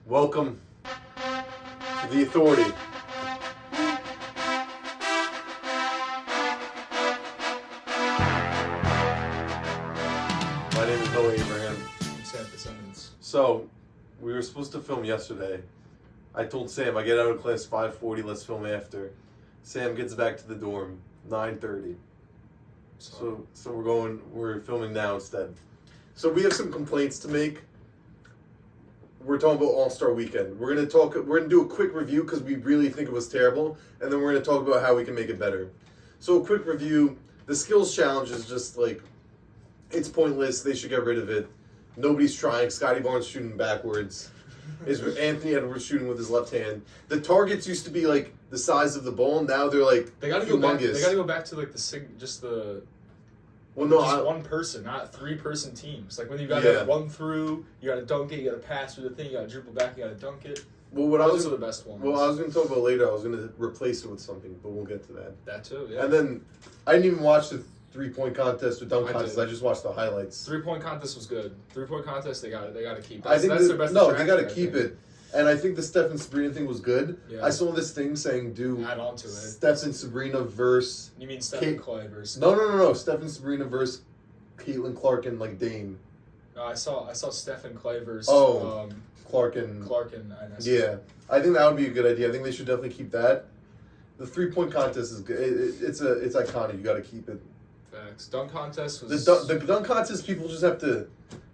Welcome to the Authority. My name is Noah Abraham. I'm Sam Fitzsimmons. So, we were supposed to film yesterday. I told Sam, I get out of class 5:40, let's film after. Sam gets back to the dorm, 9:30. So we're filming now instead. So we have some complaints to make. We're talking about All-Star Weekend. We're gonna do a quick review because we really think it was terrible, and then we're gonna talk about how we can make it better. So a quick review, the skills challenge is just like, it's pointless, they should get rid of it. Nobody's trying, Scotty Barnes shooting backwards. Is Anthony Edwards shooting with his left hand. The targets used to be like the size of the ball, now they're like They gotta humongous. go back. They gotta go back to like one person, not 3-person teams. Like when you gotta run through, you gotta dunk it, you gotta pass through the thing, you gotta dribble back, you gotta dunk it. Well, Those are the best ones. Well, I was going to talk about later. I was going to replace it with something, but we'll get to that. That too, yeah. And then I didn't even watch the 3-point contest or dunk contest. did. I just watched the highlights. 3-point contest was good. 3-point contest, they got to keep. I think that's their best. no, they got to keep it. And I think the Steph and Sabrina thing was good. Yeah. I saw this thing saying add on to it. Steph and Sabrina versus. You mean Steph and Clay versus? No. Steph and Sabrina versus Caitlin Clark and like Dame. I saw Steph and Clay versus. Clark and INS. Yeah, I think that would be a good idea. I think they should definitely keep that. The 3-point contest is good. It's iconic. You got to keep it. Facts. Dunk contest was the dunk contest. People just have to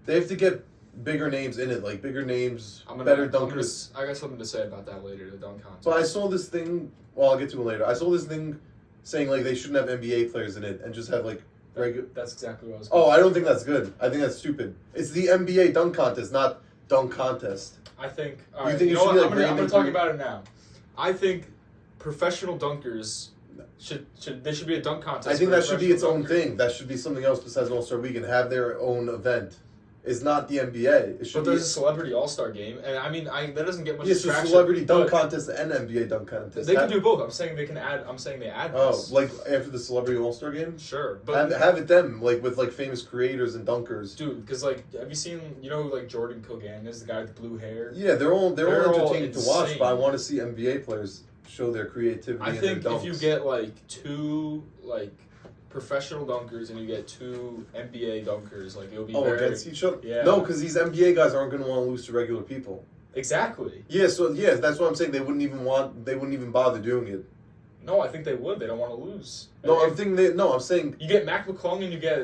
get bigger names in it, like bigger names, better dunkers. I got something to say about that later. The dunk contest. But I saw this thing. Well, I'll get to it later. I saw this thing saying like they shouldn't have NBA players in it and just have like regular. That's exactly what I was. Oh, I don't think that's good. I think that's stupid. It's the NBA dunk contest, not dunk contest. I think. You think it should be like I'm going to talk about it now. I think professional dunkers should be a dunk contest. I think that should be its own dunker. thing. That should be something else besides All-Star Weekend. Have their own event. It's not the NBA. It should But there's a celebrity All-Star game, and I mean, that doesn't get much Yes, traction. a celebrity dunk contest and NBA dunk contest. They can do both. I'm saying they add Oh, this. like after the celebrity All-Star game? Sure, but have it them, like with like famous creators and dunkers. Dude, because like, have you seen, who like Jordan Kilgannon is, the guy with the blue hair? Yeah, they're all entertaining to watch, insane. but I want to see NBA players show their creativity. I and think their dunks. if you get like 2 like professional dunkers and you get 2 NBA dunkers, like it'll be against each other. Yeah. No, because these NBA guys aren't going to want to lose to regular people. Exactly. Yeah, that's what I'm saying. They wouldn't even bother doing it. No, I think they would. They don't want to lose. No, I'm saying you get Mac McClung and you get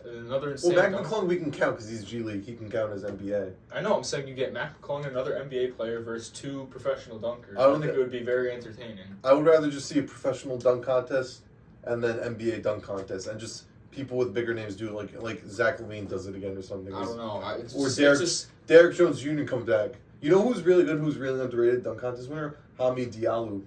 another insane. Well, Mac McClung we can count because he's G League. He can count as NBA. I know. I'm saying you get Mac McClung, another NBA player, versus 2 professional dunkers. I don't think it would be very entertaining. I would rather just see a professional dunk contest and then NBA dunk contest, and just people with bigger names do it, like Zach LaVine does it again or something. I don't know. Derek Jones Jr. comes back. You know who's really good, who's really underrated dunk contest winner? Hamid Diallo.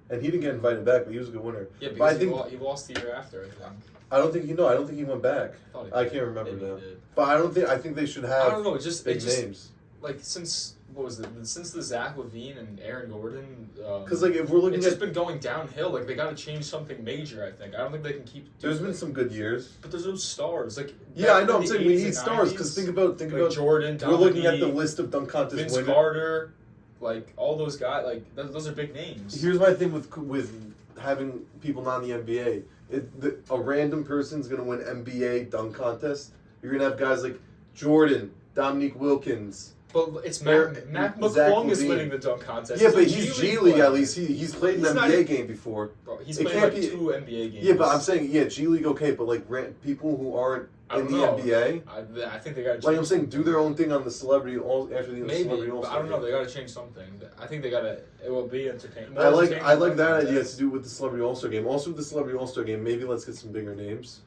And he didn't get invited back, but he was a good winner. Yeah, but I because think he lost the year after, I think. I don't think he went back. I can't remember now. But I think they should have I don't know, big names. Like since the Zach LaVine and Aaron Gordon, because like if we're looking it's just been going downhill. Like they got to change something major. I think. I don't think they can keep. There's been some good years, but there's no stars. Like yeah, I know. I'm saying we need stars because think about Jordan. We're looking at the list of dunk contest Vince winners. Carter, like all those guys. Like those are big names. Here's my thing with having people not in the NBA. A random person's gonna win NBA dunk contest. You're gonna have guys like Jordan, Dominique Wilkins. But it's Mac McClung is winning the dunk contest. Yeah, but he's G League at least. He's played an NBA game before. Bro, he's played like 2 NBA games. Yeah, but I'm saying G League okay, but like people who aren't in the NBA. I think they got to. Like I'm saying, do their own thing on the celebrity after the celebrity. But I don't know. They got to change something. I think they got to. It will be entertaining. I like that idea to do with the celebrity All-Star game. Also with the celebrity All-Star game, maybe let's get some bigger names.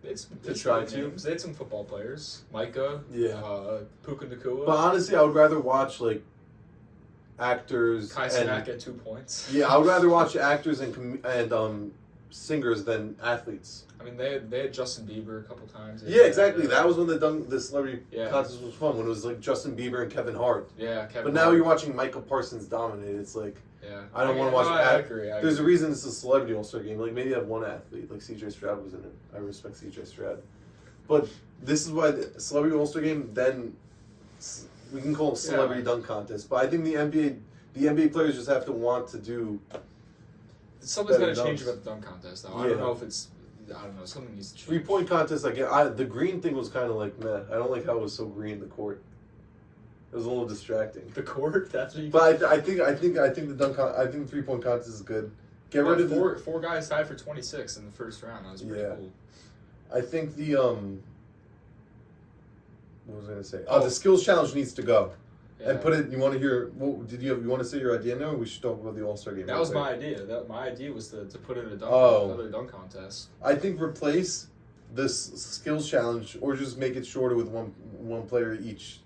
They had some football players. Micah. Yeah. Puka Nacua. But honestly, I would rather watch like actors. Kai Cenat at 2 points. Yeah, I would rather watch actors and singers than athletes. I mean, they had Justin Bieber a couple times. Yeah, exactly. That was when the celebrity contest was fun. When it was like Justin Bieber and Kevin Hart. Yeah, Kevin. But now you're watching Michael Parsons dominate. It's like. Yeah. I don't want to watch. I agree. There's a reason it's a celebrity All-Star game. Like maybe have one athlete, like CJ Stroud was in it. I respect CJ Stroud, but this is why the celebrity All-Star game then We can call it celebrity dunk contest, but I think the NBA players just have to want to do. Something's got to better change dunks. about the dunk contest, though. Yeah. I don't know if it's. I don't know. Something needs to change. 3-point contest, the green thing was kind of like meh. I don't like how it was so green the court. It was a little distracting. The court. That's what you. But I think the 3-point contest is good. Get rid of four guys tied for 26 in the first round. That was pretty cool. I think the what was I gonna say? Oh, the skills challenge needs to go. Yeah. And put it. You want to hear? What did you want to say your idea now? Or we should talk about the All-Star game. That was my idea. My idea was to put in a dunk, another dunk contest. I think replace this skills challenge, or just make it shorter with one player each,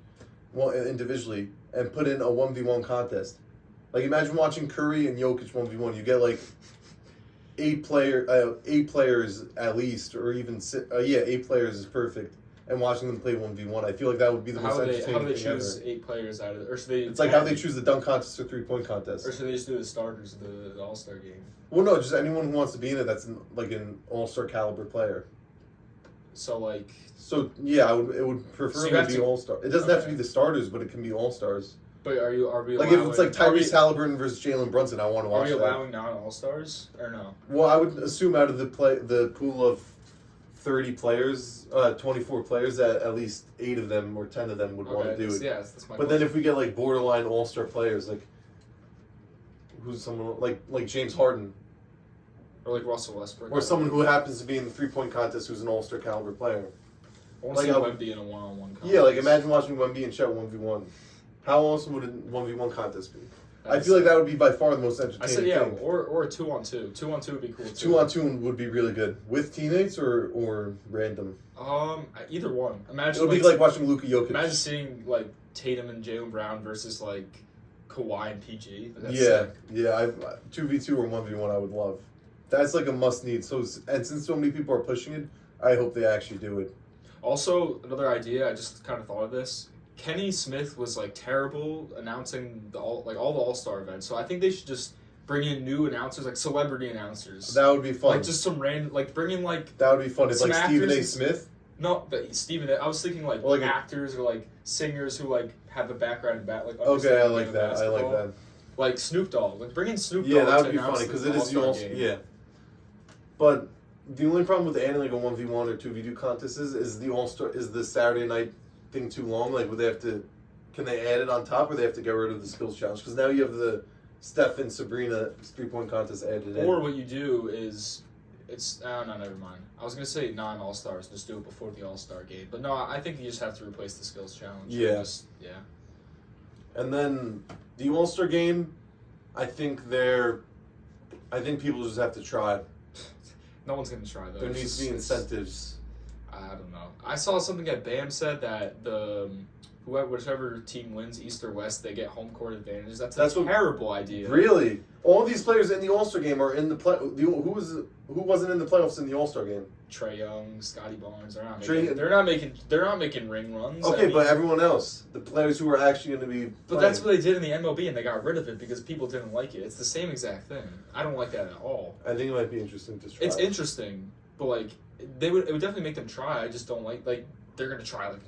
individually, and put in a 1v1 contest. Like imagine watching Curry and Jokic 1v1. You get like 8 players at least, or even 8 players is perfect. And watching them play 1v1, I feel like that would be the most entertaining thing ever. How do they choose 8 players out of it? Or should they? It's like how they choose the dunk contest or 3-point contest. Or should they just do the starters of the All-Star game? Well, no, just anyone who wants to be in it that's like an All-Star caliber player. So yeah, it would preferably be All-Star. It doesn't have to be the starters, but it can be All-Stars. But are we like if it's like Tyrese Halliburton versus Jalen Brunson, I want to watch that. Are we allowing non-All-Stars or no? Well, I would assume out of the pool of 30 players, 24 players, that at least 8 of them or 10 of them would want to do it. Yeah, that's my. But then if we get like borderline All-Star players, like who's someone like James Harden, or like Russell Westbrook, or someone who happens to be in the 3-point contest who's an All-Star caliber player. I want to see Wemby in a one-on-one contest. Yeah, like imagine watching Wemby and Chet 1v1. How awesome would a 1v1 contest be? I feel like that would be by far the most entertaining thing. I said or a 2-on-2. 2-on-2 would be cool too. 2-on-2 would be really good. With teammates or random? Either one. Imagine it would be like watching Luka Jokic. Imagine seeing like Tatum and Jaylen Brown versus like Kawhi and PG. That's sick. 2v2 or 1v1 I would love. That's like a must need. And since so many people are pushing it, I hope they actually do it. Also, another idea, I just kind of thought of this. Kenny Smith was like terrible announcing all the All-Star events, so I think they should just bring in new announcers, like celebrity announcers. That would be fun. Like just some random, like bring in like. That would be fun. It's like Stephen A. Smith. No, but Stephen. I was thinking like actors or like singers who like have a background in Okay, I like that. I like that. Like Snoop Dogg. Like bring in Snoop Dogg. Yeah, that would be funny because it is the All-Star. Yeah. But the only problem with adding like a 1v1 or 2v2 contest is the All-Star is the Saturday night thing too long? Like, would they have to? Can they add it on top, or they have to get rid of the skills challenge? Because now you have the Steph and Sabrina 3-point contest added in. Or what you do is, no, never mind. I was gonna say non-All-Stars, just do it before the All-Star game. But no, I think you just have to replace the skills challenge. Yeah. And then the All-Star game, I think people just have to try. No one's gonna try though. There needs to be incentives. I don't know. I saw something that Bam said that whichever team wins, East or West, they get home court advantage. That's a terrible idea. Really? All these players in the All-Star game are in the play. Who wasn't in the playoffs in the All-Star game? Trae Young, Scotty Barnes. They're not making ring runs. Okay, but everyone else, the players who are actually going to be. But that's what they did in the MLB, and they got rid of it because people didn't like it. It's the same exact thing. I don't like that at all. I think it might be interesting to try. It's interesting, but like it would definitely make them try. I just don't like they're going to try like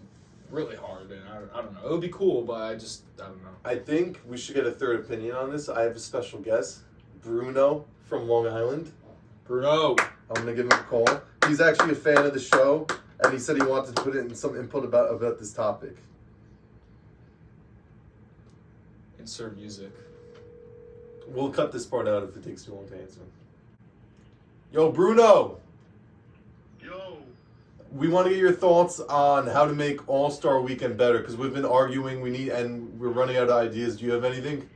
really hard, and I don't know. It would be cool, but I don't know. I think we should get a third opinion on this. I have a special guest, Bruno from Long Island. Bruno. I'm going to give him a call. He's actually a fan of the show, and he said he wanted to put in some input about this topic. Insert music. We'll cut this part out if it takes too long to answer. Yo, Bruno! Yo! We want to get your thoughts on how to make All-Star Weekend better, because we've been arguing, and we're running out of ideas. Do you have anything?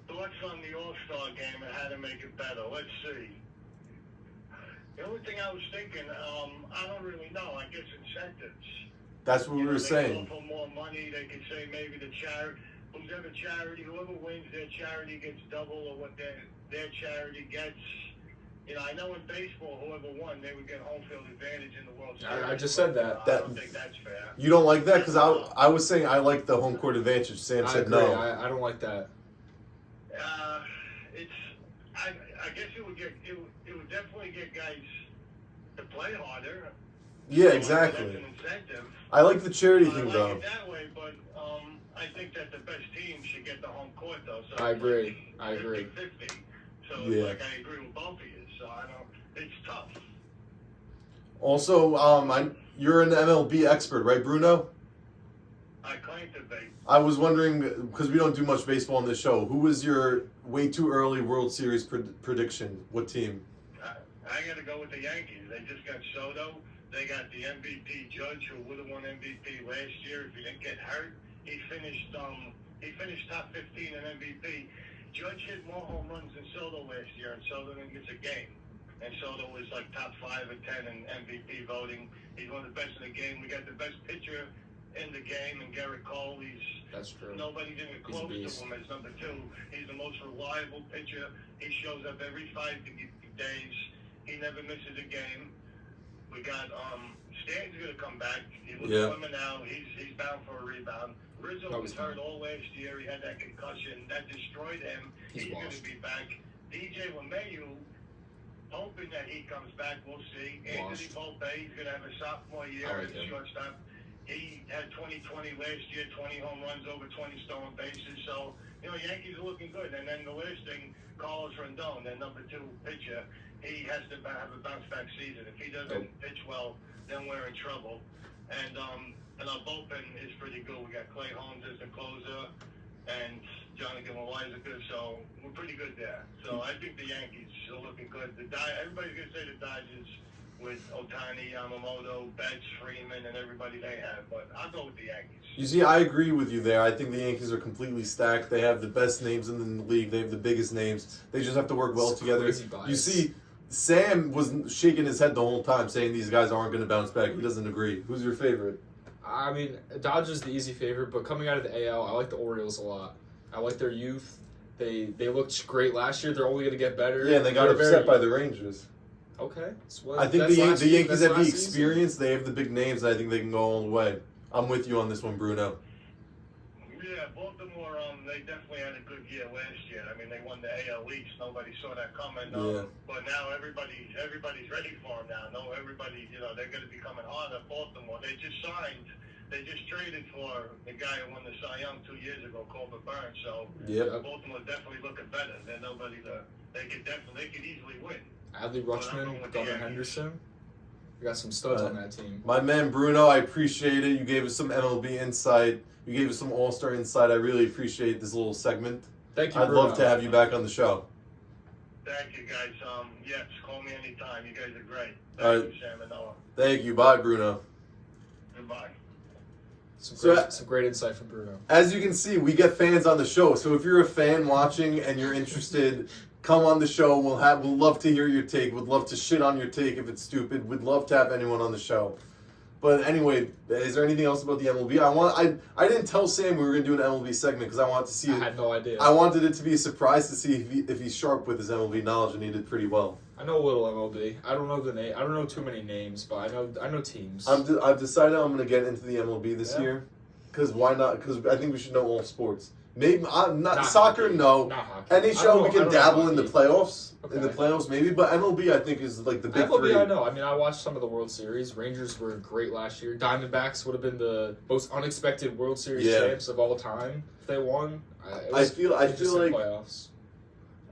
Thoughts on the All-Star game and how to make it better. Let's see. The only thing I was thinking, I don't really know. I guess incentives. That's what we were saying. They can offer more money. They could say maybe whoever wins their charity gets double of what their charity gets. You know, I know in baseball, whoever won, they would get home field advantage in the World Series. I just said that. I don't think that's fair. You don't like that? Because I was saying I like the home court advantage. Sam said agree. no. I don't like that. I guess it would definitely get guys to play harder. Yeah, exactly. That's an incentive. I like the charity I thing like though. it that way, but I think that the best team should get the home court though. So I it's agree. like I agree. 50-50. So Yeah. it's like I agree with both of you. So I don't. It's tough. Also, you're an MLB expert, right, Bruno? I claim to be. I was wondering because we don't do much baseball on this show. Who was your way too early World Series prediction? What team? I got to go with the Yankees. They just got Soto. They got the MVP Judge, who would have won MVP last year if he didn't get hurt. He finished top 15 in MVP. Judge hit more home runs than Soto last year, and Soto didn't miss a game. And Soto was like top 5 or 10 in MVP voting. He's one of the best in the game. We got the best pitcher in the game, and Garrett Cole. That's true. Nobody's even He's a close beast. to him as number 2. He's the most reliable pitcher. He shows up every 5 days. He never misses a game. We got Stanton's gonna come back. He looks slimmer now. He's bound for a rebound. Rizzo was hurt all last year. He had that concussion that destroyed him. He's gonna be back. DJ LeMahieu, hoping that he comes back. We'll see. Anthony Volpe, he's gonna have a sophomore year as a shortstop. He had 20-20 last year, 20 home runs, over 20 stolen bases. So, Yankees are looking good. And then the last thing, Carlos Rendon, their number 2 pitcher, he has to have a bounce-back season. If he doesn't pitch well, then we're in trouble. And our bullpen is pretty good. We got Clay Holmes as the closer and Jonathan Loizaga, so we're pretty good there. So I think the Yankees are looking good. Everybody's going to say the Dodgers with Ohtani, Yamamoto, Betts, Freeman, and everybody they have, but I'll go with the Yankees. You see, I agree with you there. I think the Yankees are completely stacked. They have the best names in the league. They have the biggest names. They just have to work well together. You see, Sam was shaking his head the whole time, saying these guys aren't going to bounce back. He doesn't agree. Who's your favorite? I mean, Dodgers the easy favorite, but coming out of the AL, I like the Orioles a lot. I like their youth. They looked great last year. They're only going to get better. Yeah, and they got upset by the Rangers. Okay. I think the Yankees have the experience. They have the big names, and I think they can go all the way. I'm with you on this one, Bruno. Yeah, Baltimore, they definitely had a good year last year. I mean, they won the AL East. Nobody saw that coming. But now everybody's ready for them now. No, everybody, they're going to be coming harder. Baltimore, they just traded for the guy who won the Cy Young 2 years ago, Corbin Burns. So Baltimore definitely looking better. They're nobody they could easily win. Adley Rutschman, Gunnar Henderson. We got some studs on that team. My man Bruno, I appreciate it. You gave us some MLB insight. You gave us some All-Star insight. I really appreciate this little segment. Thank you, I'd Bruno. love to have you back on the show. Thank you, guys. Yes, call me anytime. You guys are great. All right. Thank you, Sam and Noah. Thank you. Bye, Bruno. Goodbye. Some great insight from Bruno. As you can see, we get fans on the show. So if you're a fan watching and you're interested, come on the show. We'll love to hear your take. We'd love to shit on your take if it's stupid. We'd love to have anyone on the show. But anyway, is there anything else about the MLB? I didn't tell Sam we were gonna do an MLB segment because I wanted to see. I had no idea. I wanted it to be a surprise to see if he's sharp with his MLB knowledge, and he did pretty well. I know a little MLB. I don't know the name. I don't know too many names, but I know teams. I've decided I'm gonna get into the MLB this year. Because why not? Because I think we should know all sports. Maybe not soccer. Hockey. No. Not hockey. NHL we can dabble in the playoffs. Okay. In the playoffs maybe, but MLB I think is like the big MLB, three. I know. I mean, I watched some of the World Series. Rangers were great last year. Diamondbacks would have been the most unexpected World Series champs of all time if they won. I feel like playoffs.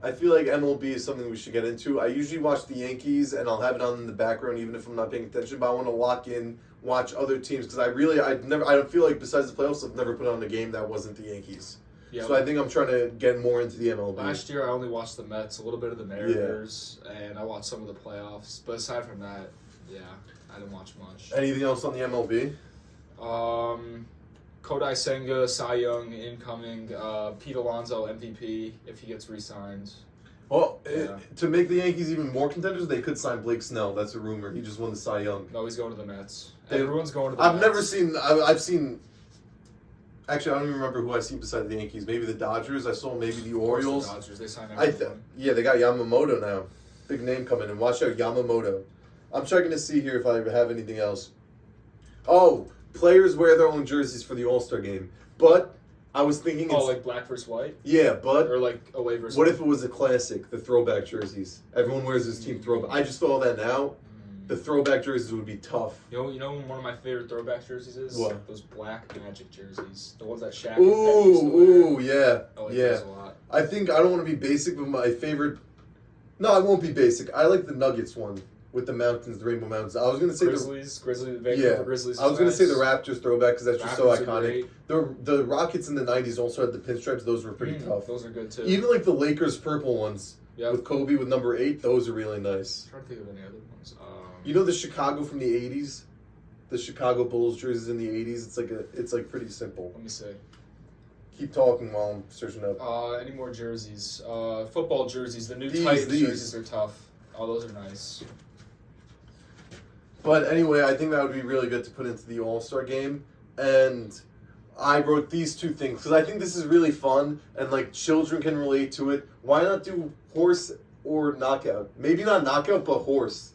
I feel like MLB is something we should get into. I usually watch the Yankees and I'll have it on in the background even if I'm not paying attention. But I want to lock in, watch other teams because I don't feel like besides the playoffs I've never put on a game that wasn't the Yankees. Yep. So I think I'm trying to get more into the MLB. Last year I only watched the Mets, a little bit of the Mariners, and I watched some of the playoffs. But aside from that, I didn't watch much. Anything else on the MLB? Kodai Senga, Cy Young incoming, Pete Alonso MVP if he gets re-signed. Well, to make the Yankees even more contenders, they could sign Blake Snell. That's a rumor. He just won the Cy Young. No, he's going to the Mets. Everyone's going to the Mets. I've seen... Actually, I don't even remember who I seen beside the Yankees. Maybe the Dodgers. I saw maybe the Orioles. The Dodgers, they signed everyone. They got Yamamoto now. Big name coming in. Watch out, Yamamoto. I'm checking to see here if I have anything else. Oh, players wear their own jerseys for the All-Star game. But I was thinking... like black versus white? Yeah, but... Or like away versus What if it was a classic, the throwback jerseys? Everyone wears his team throwback. I just thought of that now. The throwback jerseys would be tough. You know one of my favorite throwback jerseys is? What? Those black Magic jerseys. The ones that Shaq and Penny used to wear. Ooh, yeah. I like Yeah. those a lot. I think I don't want to be basic, but my favorite. No, I won't be basic. I like the Nuggets one with the mountains, the Rainbow Mountains. I was gonna say Grizzlies, the Vancouver Grizzlies. I was gonna nice. say the Raptors throwback because that's just so Raptors are iconic. great. The Rockets in the '90s also had the pinstripes. Those were pretty tough. Those are good too. Even like the Lakers purple ones Yep. with Kobe with number 8. Those are really nice. I'm trying to think of any other ones. You know the Chicago from the '80s, the Chicago Bulls jerseys in the '80s. It's like pretty simple. Let me see. Keep talking while I'm searching up. Any more jerseys? Football jerseys. The new These. Titans jerseys are tough. Oh, those are nice. But anyway, I think that would be really good to put into the All-Star game. And I wrote these two things because I think this is really fun and like children can relate to it. Why not do horse or knockout? Maybe not knockout, but horse.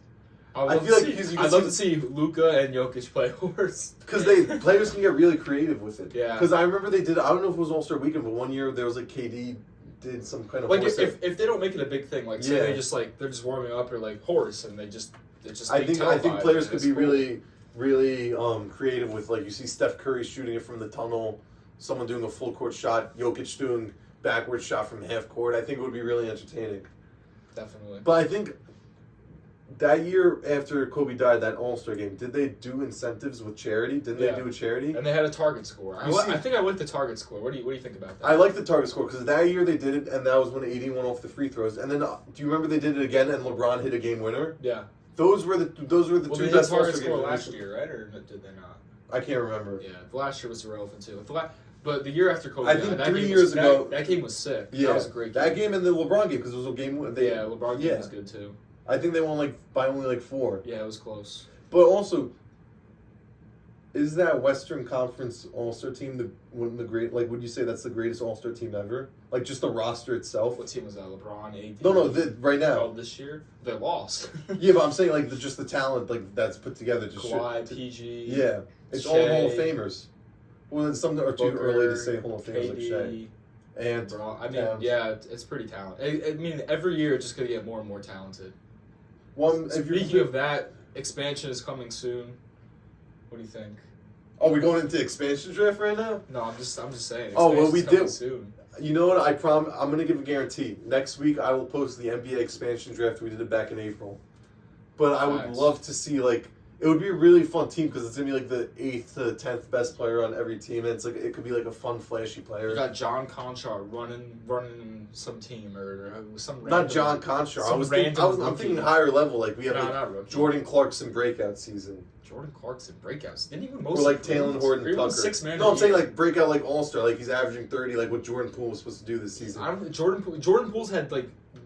I'd feel like because you can I'd love see- to see Luka and Jokic play horse. Because players can get really creative with it. Yeah. Because I remember they did. I don't know if it was All Star Weekend, but one year there was like KD did some kind of Like horse. if they don't make it a big thing, like say Yeah. they just like they're just warming up or like horse and it's just I being think televised, players and could it's be cool. really creative with like you see Steph Curry shooting it from the tunnel, someone doing a full court shot, Jokic doing backward shot from half court. I think it would be really entertaining. Definitely. But I think that year after Kobe died, that All-Star game, did they do incentives with charity? Didn't Yeah. they do a charity? And they had a target score. I think I like the target score. What do you think about that? I like the target score because that year they did it, and that was when AD went off the free throws. And then, do you remember they did it again, and LeBron hit a game winner? Yeah. Those were the Well, two they hit best target All-Star score games. last year, right? Or did they not? I can't remember. Yeah, the last year was irrelevant too. But the year after Kobe, I think that 3 game years was, ago- that game was sick. Yeah, That was a great game. that game and the LeBron game because it was a game. Yeah, LeBron game was good too. I think they won by only 4. Yeah, it was close. But also, is that Western Conference All-Star team one of the great? Like, would you say that's the greatest All-Star team ever? Like, just the roster itself? What team was that? LeBron, AD. No, right now. Oh, this year they lost. Yeah, but I'm saying like just the talent that's put together. Just Kawhi, PG. Yeah, it's all Shea, Hall of Famers. Well, then some are too Booker, early to say Hall of Famers like KD, Shea. And LeBron. I mean, Towns. yeah, it's pretty talented. I mean, every year it's just gonna get more and more talented. Speaking of that, expansion is coming soon. What do you think? are we going into expansion draft right now? No, I'm just saying. Oh, well, expansion's we coming do. soon. You know what? I'm gonna give a guarantee. Next week I will post the NBA expansion draft. We did it back in April, but I would Nice. love to see it would be a really fun team because it's gonna be like the 8th to 10th best player on every team, and it could be like a fun, flashy player. You got John Conchar running some team or some Not random, John Conchar. some random I'm rookie. thinking higher level. Like we have No, not rookie. Jordan Clarkson breakout season, Jordan Clarkson breakouts. Didn't even or most like Taylor Horton Tucker. 6 man. No, I'm saying like breakout like All Star. Like he's averaging 30, like what Jordan Poole was supposed to do this season. Jordan Poole's had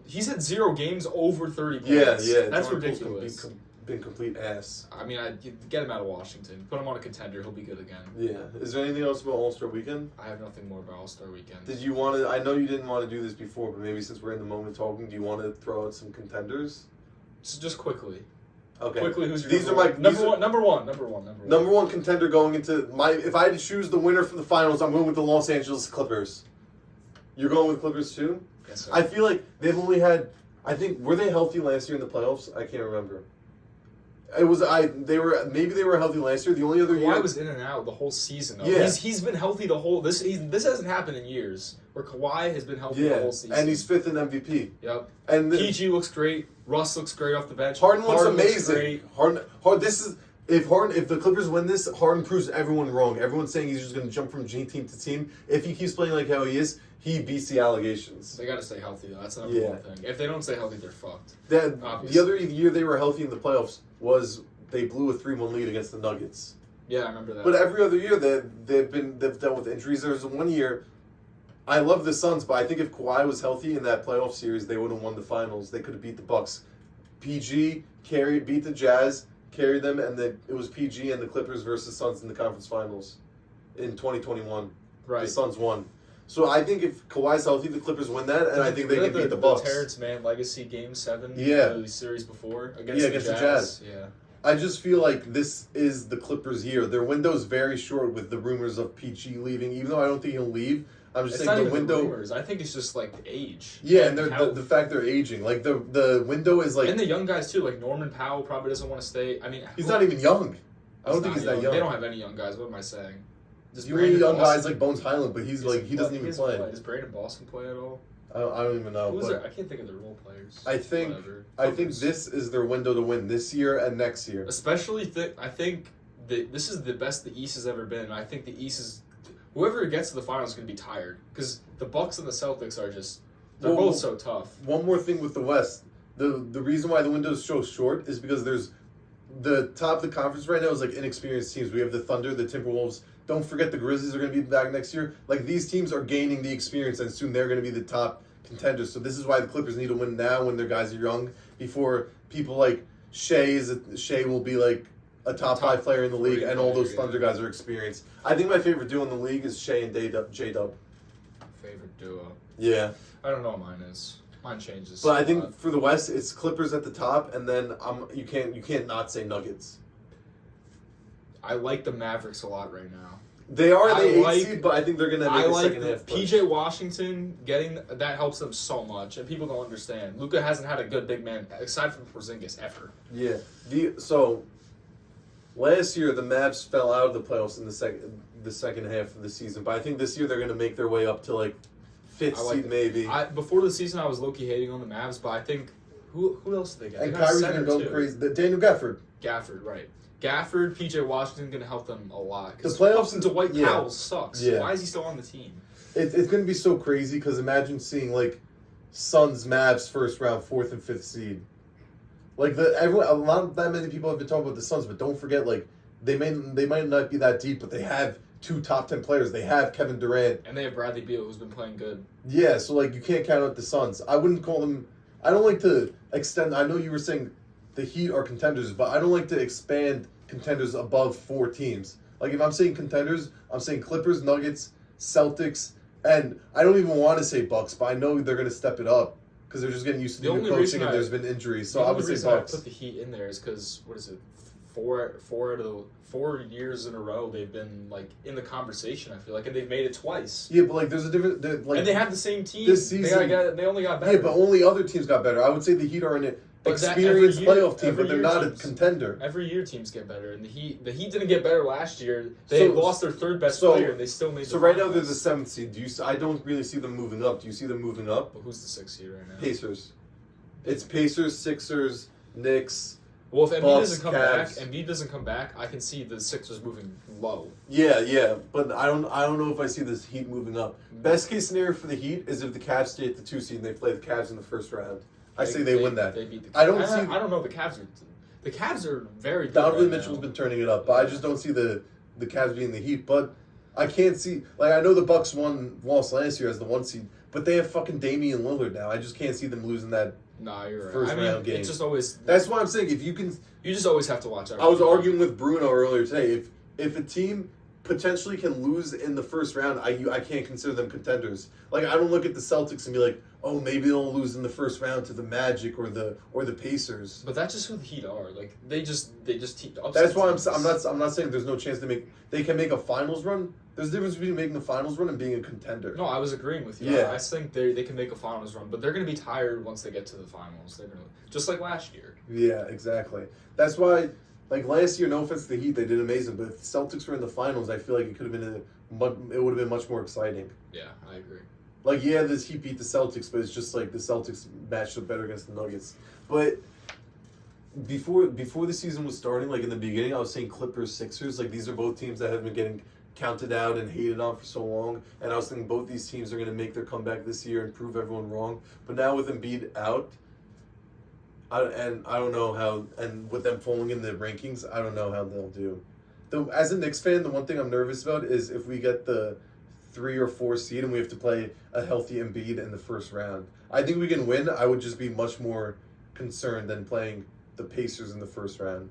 he's had 0 games over 30 points. Yeah. That's Jordan Poole's ridiculous. been complete ass. I mean, get him out of Washington. Put him on a contender. He'll be good again. Yeah. Is there anything else about All Star Weekend? I have nothing more about All Star Weekend. Did you want to? I know you didn't want to do this before, but maybe since we're in the moment talking, do you want to throw out some contenders? Just quickly. Okay. Quickly, who's your These number are my one? these are- Number one. Number one contender going into if I had to choose the winner for the finals, I'm going with the Los Angeles Clippers. You're going with Clippers too? Yes, sir. I feel like they've only had. I think were they healthy last year in the playoffs? I can't remember. It was they were healthy last year. The only other year Kawhi was in and out the whole season. Though. Yeah. He's been healthy the whole this hasn't happened in years where Kawhi has been healthy the whole season. and he's 5th in MVP. Yep. And PG looks great. Russ looks great off the bench. Harden looks Looks amazing. great. Harden. This is if the Clippers win this, Harden proves everyone wrong. Everyone's saying he's just going to jump from team to team. If he keeps playing like how he is, he beats the allegations. They got to stay healthy though. That's the number Yeah. one thing. If they don't stay healthy, they're fucked. The Obviously. other year they were healthy in the playoffs was they blew a 3-1 lead against the Nuggets. Yeah, I remember that. But every other year they've dealt with injuries. There's one year. I love the Suns, but I think if Kawhi was healthy in that playoff series, they would have won the finals. They could have beat the Bucks. PG beat the Jazz, carried them, and then it was PG and the Clippers versus Suns in the conference finals in 2021. right. The Suns won. So I think if Kawhi's healthy, the Clippers win that, and I think they can beat the Bucks. Terrence Mann legacy Game 7. Yeah. The series before Against the Jazz. Yeah. I just feel like this is the Clippers' year. Their window's very short with the rumors of PG leaving. Even though I don't think he'll leave, I'm just It's saying not the even window. rumors. I think it's just like age. Yeah, and health. the fact they're aging, like the window is like And the young guys too, like Norman Powell probably doesn't want to stay. I mean, he's not even young. I don't think not he's that young. They don't have any young guys. What am I saying? Does You need young guys like Bones Highland, but he's like he doesn't even play. Does Brandon Boston play at all? I don't even know. Who's But there? I can't think of the role players. I think Whatever. I think Clippers. this is their window to win this year and next year. Especially, I think this is the best the East has ever been. I think the East is whoever gets to the finals is going to be tired because the Bucks and the Celtics are just they're Well, both so tough. One more thing with the West, the reason why the window is so short is because there's the top of the conference right now is like inexperienced teams. We have the Thunder, the Timberwolves. Don't forget the Grizzlies are going to be back next year. Like these teams are gaining the experience, and soon they're going to be the top contenders. So this is why the Clippers need to win now when their guys are young, before people like Shea will be like a top 5 player in the league, and all those yeah. Thunder guys are experienced. I think my favorite duo in the league is Shea and J-Dub. Favorite duo. Yeah. I don't know what mine is. Mine changes. But I a think lot. for the West, it's Clippers at the top, and then you can't not say Nuggets. I like the Mavericks a lot right now. They are I the 8th like- seed, but I think they're gonna I make a like second half push. PJ Washington getting that helps them so much, and people don't understand. Luka hasn't had a good big man aside from Porzingis ever. Yeah. So last year the Mavs fell out of the playoffs in the second half of the season, but I think this year they're gonna make their way up to like 5th I like seed it. maybe. Before the season, I was low-key hating on the Mavs, but I think who else did they get? And They got Kyrie's center, gonna go too. crazy. Daniel Gafford. Gafford, right? Gafford, PJ Washington gonna help them a lot. 'Cause The playoffs- fucking Dwight yeah. Powell sucks. Yeah. Why is he still on the team? It's gonna be so crazy because imagine seeing like Suns Mavs first round 4th and 5th seed. Like not that many people have been talking about the Suns, but don't forget like they might not be that deep, but they have 2 top 10 players. They have Kevin Durant. And they have Bradley Beal, who's been playing good. Yeah, so like you can't count out the Suns. I wouldn't call them. I don't like to extend. I know you were saying the Heat are contenders, but I don't like to expand contenders above 4 teams. Like if I'm saying contenders, I'm saying Clippers, Nuggets, Celtics, and I don't even want to say Bucks, but I know they're going to step it up because they're just getting used to The the new only coaching reason and I- there's been injuries. So the I only would say reason I Bucks. put the Heat in there is because what is it? 4 out of the 4 years in a row they've been like in the conversation. I feel like, and they've made it twice. Yeah, but like there's a different. Like And they have the same team. this season- they only got better. yeah, but only other teams got better. I would say the Heat are an But that experienced every year- playoff team, every but they're year not a teams- contender. Every year teams get better, and the Heat didn't get better last year. They So- lost their third best so- player, and they still made. So the right now they're the finals. 7th seed. I don't really see them moving up. Do you see them moving up? But who's the 6th seed right now? Pacers. It's Pacers, Sixers, Knicks. Well, if Embiid Bucks, doesn't come back, I can see the Sixers moving low. Yeah, but I don't know if I see this Heat moving up. Best case scenario for the Heat is if the Cavs stay at the 2 seed and they play the Cavs in the first round. I say they win that. They beat the. I don't I don't know. The Cavs are very good. Donovan right Mitchell's now. been turning it up, but I just don't see the Cavs being the Heat. But I can't see I know the Bucks lost last year as the 1 seed, but they have fucking Damian Lillard now. I just can't see them losing that. Nah, you're right. First round game. It's just always. That's why I'm saying if you can. You just always have to watch out. I was arguing with Bruno earlier today. If a team potentially can lose in the first round, I can't consider them contenders. Like I don't look at the Celtics and be like, oh, maybe they'll lose in the first round to the Magic or the Pacers. But that's just who the Heat are. Like they just team. That's why I'm not saying there's no chance they can make a finals run. There's a difference between making a finals run and being a contender. No, I was agreeing with you. Yeah. I think they can make a finals run, but they're going to be tired once they get to the finals. They're going to just like last year. Yeah, exactly. That's why, like last year, no offense to the Heat, they did amazing. But if the Celtics were in the finals, I feel like it could have been it would have been much more exciting. Yeah, I agree. Like, yeah, this Heat beat the Celtics, but it's just like the Celtics matched up better against the Nuggets. But before the season was starting, like in the beginning, I was saying Clippers, Sixers. Like these are both teams that have been getting counted out and hated on for so long. And I was thinking both these teams are going to make their comeback this year and prove everyone wrong. But now with Embiid out, I don't know how, and with them falling in the rankings, I don't know how they'll do. As a Knicks fan, the one thing I'm nervous about is if we get the 3 or 4 seed and we have to play a healthy Embiid in the first round. I think we can win. I would just be much more concerned than playing the Pacers in the first round.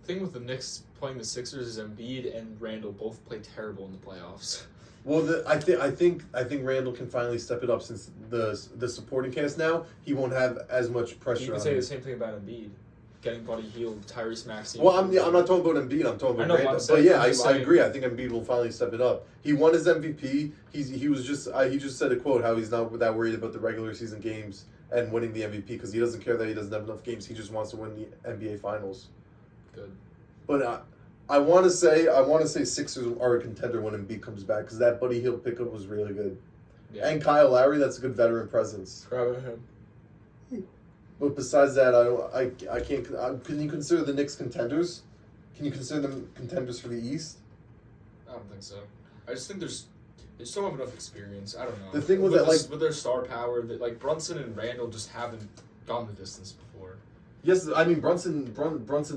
The thing with the Knicks playing the Sixers is Embiid and Randall both play terrible in the playoffs. Well, I think Randall can finally step it up since the supporting cast now. He won't have as much pressure. You can on say him. the same thing about Embiid. getting Buddy Hield, Tyrese Maxey. Well, I'm not talking about Embiid. I'm talking I about know, Brandon. I'm saying- But yeah, I'm I just saying- agree. I think Embiid will finally step it up. He won his MVP. He was just he just said a quote how he's not that worried about the regular season games and winning the MVP because he doesn't care that he doesn't have enough games. He just wants to win the NBA Finals. Good. But I want to say Sixers are a contender when Embiid comes back because that Buddy Hield pickup was really good. Yeah. And Kyle Lowry, that's a good veteran presence. Grab him. But besides that, I can't. Can you consider the Knicks contenders? Can you consider them contenders for the East? I don't think so. I just think they still have enough experience. I don't know. The thing with that, like- with their star power, that like Brunson and Randall just haven't gone the distance before. Yes, I mean Brunson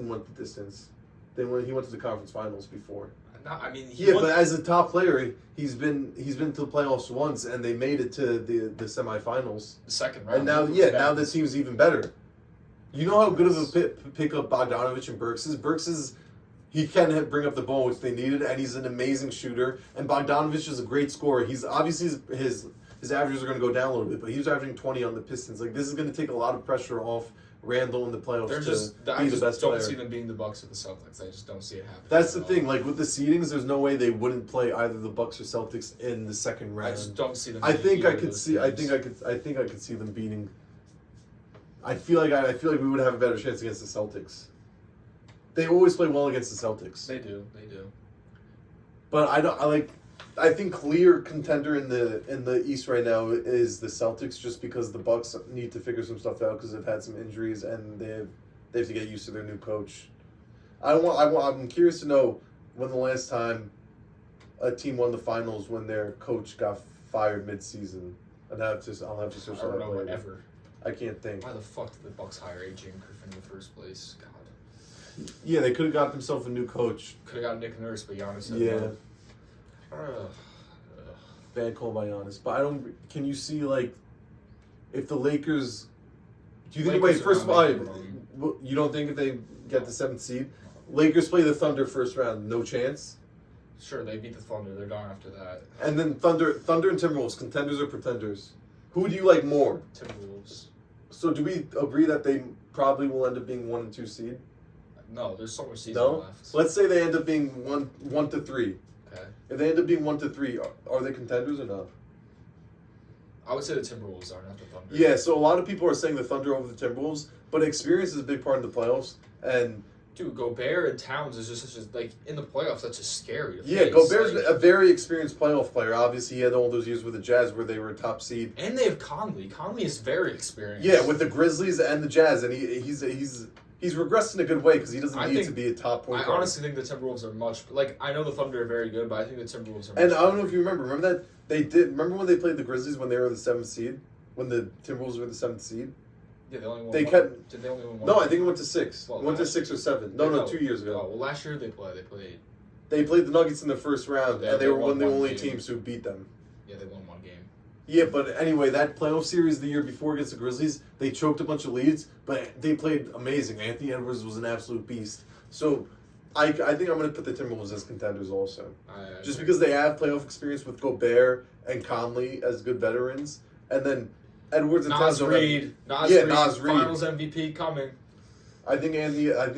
went the distance. He went to the conference finals before. I mean, Yeah, but as a top player, he's been to the playoffs once, and they made it to the semifinals. the second round. And now the team's even better. You know how good of a pickup Bogdanovich and Burks is. Burks is he can bring up the ball, which they needed, and he's an amazing shooter. And Bogdanovich is a great scorer. He's obviously his averages are going to go down a little bit, but he was averaging 20 on the Pistons. Like this is going to take a lot of pressure off Randall in the playoffs I be just the best don't player. see them being the Bucks or the Celtics. I just don't see it happening. That's the at thing. all. Like with the seedings, there's no way they wouldn't play either the Bucks or Celtics in the second round. I just don't see them. I beating think I either of could those see. I teams. think I could see them beating. I feel like we would have a better chance against the Celtics. They always play well against the Celtics. They do. But I think clear contender in the East right now is the Celtics, just because the Bucks need to figure some stuff out because they've had some injuries and they have to get used to their new coach. I'm curious to know when the last time a team won the finals when their coach got fired mid-season. I'll have to search I that don't up know later. ever. I can't think. Why the fuck did the Bucks hire AJ Griffin in the first place? God, Yeah, they could have got themselves a new coach. could have got Nick Nurse, but Giannis said Yeah, no. Ugh. bad call by Giannis. But I don't. Can you see like if the Lakers? Do you think? Lakers Wait, are first of not all, making it wrong. you don't think if they get the 7th seed, Lakers play the Thunder first round, no chance. Sure, they beat the Thunder. They're done after that. And then Thunder and Timberwolves, contenders or pretenders? Who do you like more? Timberwolves. So do we agree that they probably will end up being 1 and 2 seed? No, there's so much season No. left. Let's say they end up being 1 to 3. Okay. If they end up being 1 to 3, are they contenders or not? I would say the Timberwolves are, not the Thunder. Yeah. So a lot of people are saying the Thunder over the Timberwolves, but experience is a big part of the playoffs. And Dude, Gobert and Towns is just such a, like, in the playoffs, that's just scary to yeah, face. Gobert's like, a very experienced playoff player. Obviously, he had all those years with the Jazz where they were a top seed. and they have Conley. Conley is very experienced. Yeah, with the Grizzlies and the Jazz, and he's regressed in a good way because he doesn't I need think- to be a top point I guard. honestly think the Timberwolves are much, like, I know the Thunder are very good, but I think the Timberwolves are And much I don't know if you remember that they did. Remember when they played the Grizzlies when they were the 7th seed, when the Timberwolves were the 7th seed? Yeah, they only won they one. kept- Did they only win one? No, I think it went to 6. Well, It went to last 6 or 7. year. No, 2 years ago. Oh, well, last year they played. They played the Nuggets in the first round, Yeah, and they they were one won of the one only game. teams who beat them. Yeah, they won one game. Yeah, but anyway, that playoff series the year before against the Grizzlies, they choked a bunch of leads, but they played amazing. Anthony Edwards was an absolute beast. So I think I'm going to put the Timberwolves as contenders also. Just because they have playoff experience with Gobert and Conley as good veterans, and then Edwards and Nas Towns are- Reed. Yeah, Nas Reed. Finals MVP coming. I think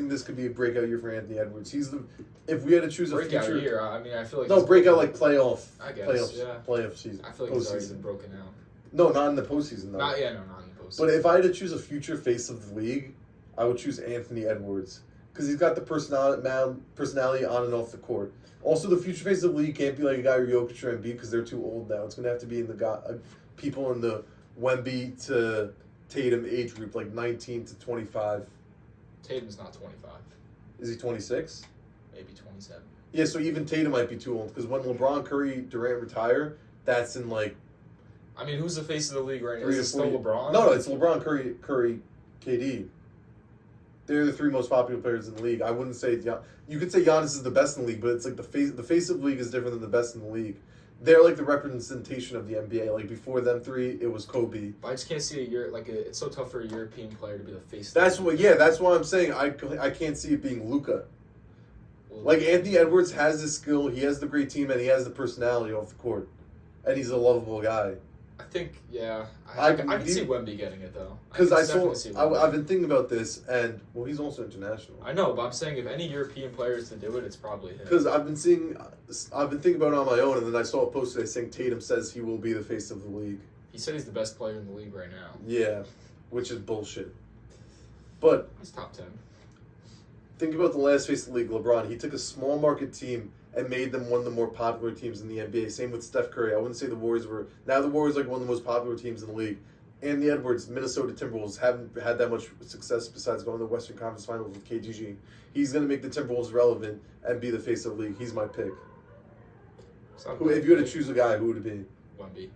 this could be a breakout year for Anthony Edwards. If we had to choose a Breakout future year. I mean, I feel like No, he's- breakout like playoff. I guess, playoffs, yeah. playoff season. I feel like he's already Postseason. been broken out. No, not in the postseason though. Not in the postseason. But if I had to choose a future face of the league, I would choose Anthony Edwards because he's got the personality on and off the court. Also, the future face of the league can't be like a guy or Jokic or Embiid because they're too old now. It's going to have to be in the people in the Wemby to Tatum age group, like 19 to 25. Tatum's not 25. Is he 26? Maybe 27. Yeah, so even Tatum might be too old because when LeBron, Curry, Durant retire, that's in like I mean, who's the face of the league right now? 3 Is to it still 4 LeBron? No, it's LeBron, Curry, KD. They're the 3 most popular players in the league. I wouldn't say you could say Giannis is the best in the league, but it's like the face of the league is different than the best in the league. They're like the representation of the NBA. Like before them 3, it was Kobe. But I just can't see it's so tough for a European player to be the face. That's of the league. that's why I'm saying I can't see it being Luka. Well, Like Anthony Edwards has the skill, he has the great team, and he has the personality off the court, and he's a lovable guy. I think, yeah. I I can mean, see Wemby getting it, though. Because can definitely see Wemby. I've been thinking about this, and well, he's also international. I know, but I'm saying if any European player is to do it, it's probably him. Because I've been thinking about it on my own, and then I saw a post today saying Tatum says he will be the face of the league. He said he's the best player in the league right now. Yeah, which is bullshit. But He's top 10. think about the last face of the league, LeBron. He took a small market team and made them one of the more popular teams in the NBA. Same with Steph Curry. I wouldn't say the Warriors were. Now the Warriors are like one of the most popular teams in the league. Anthony Edwards, Minnesota Timberwolves haven't had that much success besides going to the Western Conference Finals with KGG. He's going to make the Timberwolves relevant and be the face of the league. He's my pick. If you had to choose a guy, who would it be? Wemby.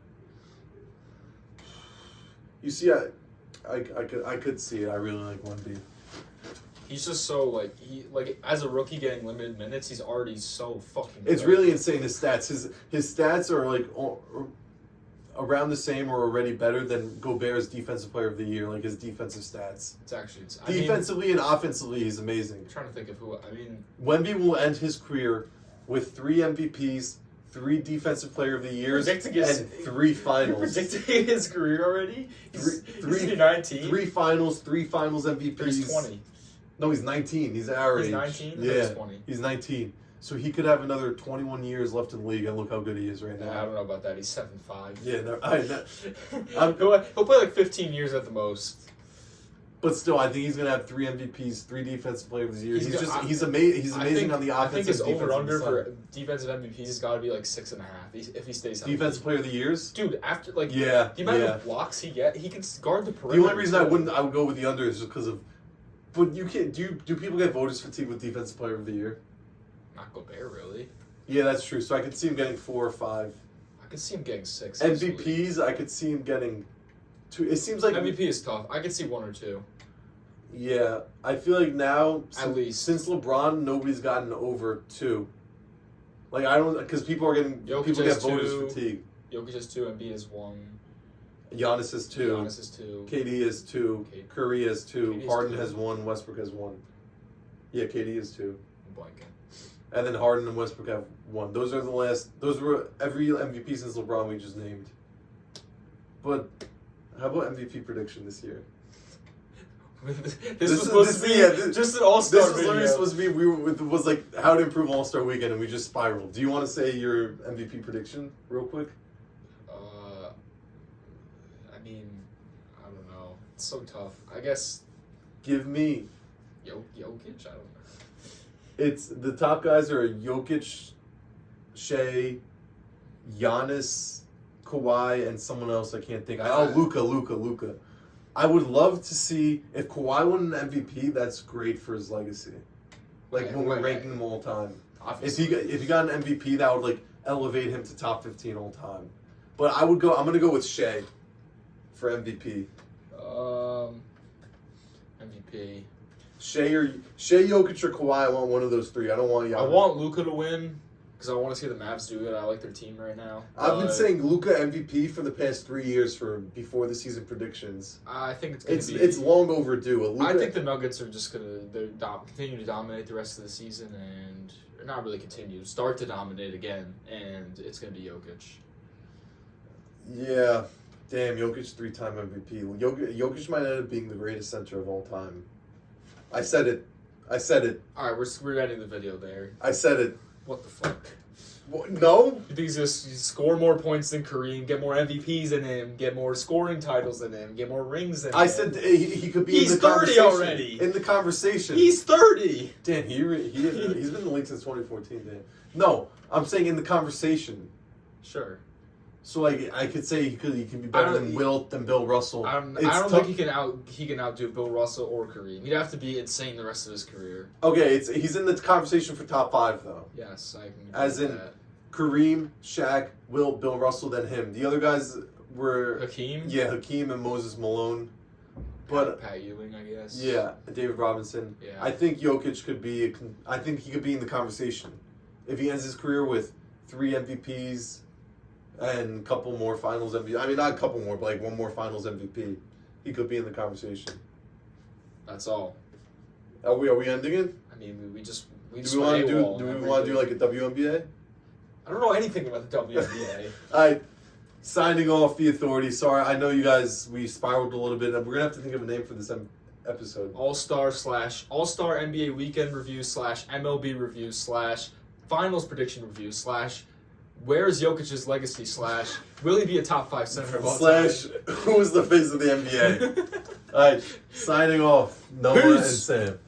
You see, I could see it. I really like Wemby. He's just so like as a rookie getting limited minutes, he's already so fucking good. It's really insane. His stats. His stats are like around the same or already better than Gobert's Defensive Player of the Year. Like his defensive stats. Defensively and offensively, he's amazing. I'm trying to think of who. I mean, Wemby will end his career with 3 MVPs, 3 Defensive Player of the Years, and 3 finals. You're predicting his career already? He's 19. 3 finals MVPs. He's 20. No, he's 19. He's our age. He's 19? Yeah, He's 20. He's 19. So he could have another 21 years left in the league, and look how good he is right now. I don't know about that. He's 7'5". Yeah, he'll play like 15 years at the most. But still, I think he's gonna have 3 MVPs, 3 Defensive Player of the Year. He's amazing on the offensive. I think his defensive over/under side. for defensive MVPs has got to be like 6.5 if he stays healthy. Defensive Player of the Years. Dude, after the amount of blocks he can guard the perimeter. The only reason I would go with the under is just because of. But you can't. Do people get voters fatigue with Defensive Player of the Year? Not Gobert, really. Yeah, that's true. So I could see him getting 4 or 5. I could see him getting 6. MVPs, easily. I could see him getting 2. It seems like MVP is tough. I could see 1 or 2. Yeah, I feel like now At least since LeBron, nobody's gotten over 2. Like I don't, because people are getting Jokic people get has voters 2. fatigue. Jokic is 2, Embiid is 1. Giannis is 2. Giannis is 2. KD is 2. Curry is 2. KD is Harden 2. has 1. Westbrook has 1. Yeah, KD is 2. I'm blanking. And then Harden and Westbrook have 1. Those were every MVP since LeBron we just named. But how about MVP prediction this year? This was supposed to be just an all-star This was video. literally supposed to be was like how to improve All-Star Weekend, and we just spiraled. Do you want to say your MVP prediction real quick? I mean, I don't know. It's so tough. I guess Give me. Jokic. I don't know. It's the top guys are Jokic, Shea, Giannis, Kawhi, and someone else I can't think. Luka. I would love to see if Kawhi won an MVP. That's great for his legacy. Like when we're ranking him all time. Obviously. If he got an MVP, that would like elevate him to top 15 all time. But I'm gonna go with Shea for MVP. MVP. Shea, Jokic, or Kawhi. I want one of those 3. I don't want Giannis. I want Luka to win because I want to see the Mavs do it. I like their team right now. I've been saying Luka MVP for the past 3 years before the season predictions. I think it's going to be. It's long overdue. I think the Nuggets are just going to continue to dominate the rest of the season and not really continue. Start to dominate again, and it's going to be Jokic. Yeah. Damn, Jokic 3-time MVP. Jokic might end up being the greatest center of all time. I said it. All right, we're ending the video there. I said it. What the fuck? What? No? You think he's going to score more points than Kareem, get more MVPs than him, get more scoring titles than him, get more rings than him? I said he could be He's in the 30 conversation. already. In the conversation. He's 30! Dan, he's been in the league since 2014, Dan. No, I'm saying in the conversation. Sure. So like I could say he could be better than Bill Russell. I don't think he can outdo Bill Russell or Kareem. He'd have to be insane the rest of his career. Okay, he's in the conversation for top 5 though. Yes, I can. As in that. Kareem, Shaq, Bill Russell, then him. The other guys were Hakeem. Yeah, Hakeem and Moses Malone. But Pat Ewing, I guess. Yeah, David Robinson. Yeah. I think Jokic could be. I think he could be in the conversation if he ends his career with 3 MVPs. And a couple more finals MVP. I mean, not a couple more, but like 1 more finals MVP. He could be in the conversation. That's all. Are we ending it? I mean, we just do we want to do like a WNBA? I don't know anything about the WNBA. Alright. Signing off, the Authority. Sorry, I know you guys, we spiraled a little bit. We're going to have to think of a name for this episode. All-Star NBA Weekend Review / MLB Review / Finals Prediction Review / Where's Jokic's Legacy / Will he be a top 5 center of all time? / Who's the face of the NBA? All right, signing off. Noah and Peace. Sam.